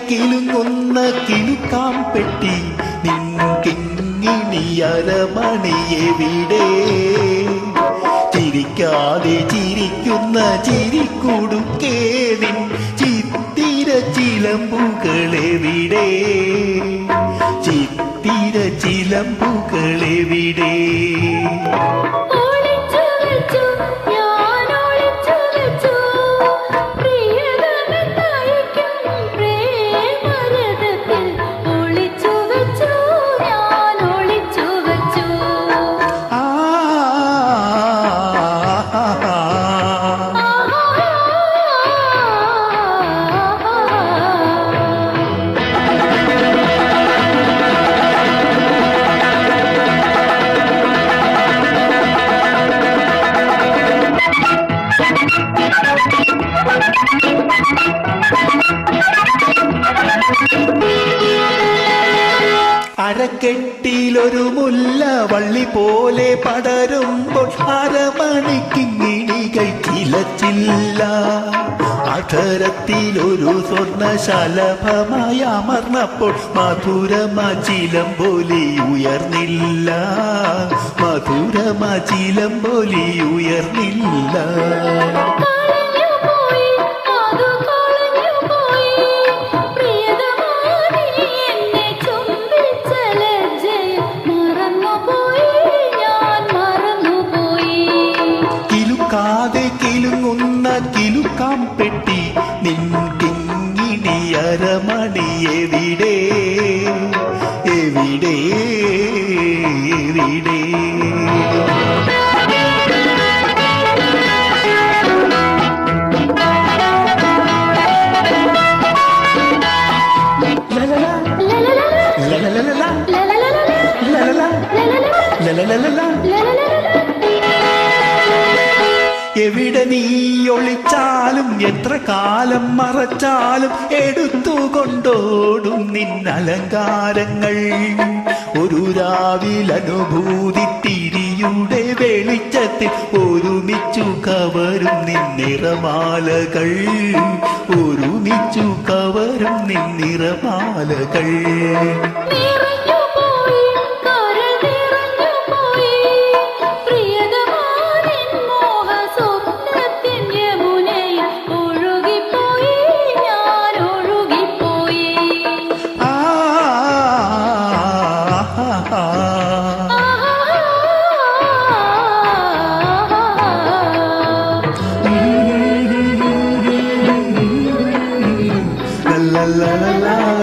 കിലുങ്ങുന്ന കിലുക്കാം പെട്ടി നിൻ കിങ്ങിണി അരമണിയെവിടെ ചിരിക്കാതെ ചിരിക്കുന്ന ചിരിക്കുടുക്കേ നിൻ ചിത്തിര ചിലമ്പുകളെവിടെ ചിത്തിര ചിലമ്പുകളെവിടെ അരക്കെട്ടിലൊരു മുല്ല വള്ളി പോലെ പടരുമ്പോൾ അരമണിക്കിങ്ങിണികൾ ചിലച്ചില്ല അധരത്തിലൊരു സ്വർണശലഭമായി അമർന്നപ്പോൾ മധുരമാചിലംബോലി ഉയർന്നില്ല മധുരമാചിലംബോലി ഉയർന്നില്ല കിലുക്കാതെ കിലുങ്ങുന്ന കിലുക്കാം പെട്ടി നിൻ കിങ്ങിണി അരമണിയെവിടെ എവിടെ എവിടെ എവിടെ നീ ഒളിച്ചാലും എത്ര കാലം മറച്ചാലും എടുത്തുകൊണ്ടോടും നിന്നലങ്കാരങ്ങൾ ഒരു രാവിലനുഭൂതി തിരിയുടെ വെളിച്ചത്തിൽ ഒരുമിച്ചു കവരും നിന്നിറമാലകൾ ഒരുമിച്ചു കവരും നിന്നിറമാലകൾ la la la la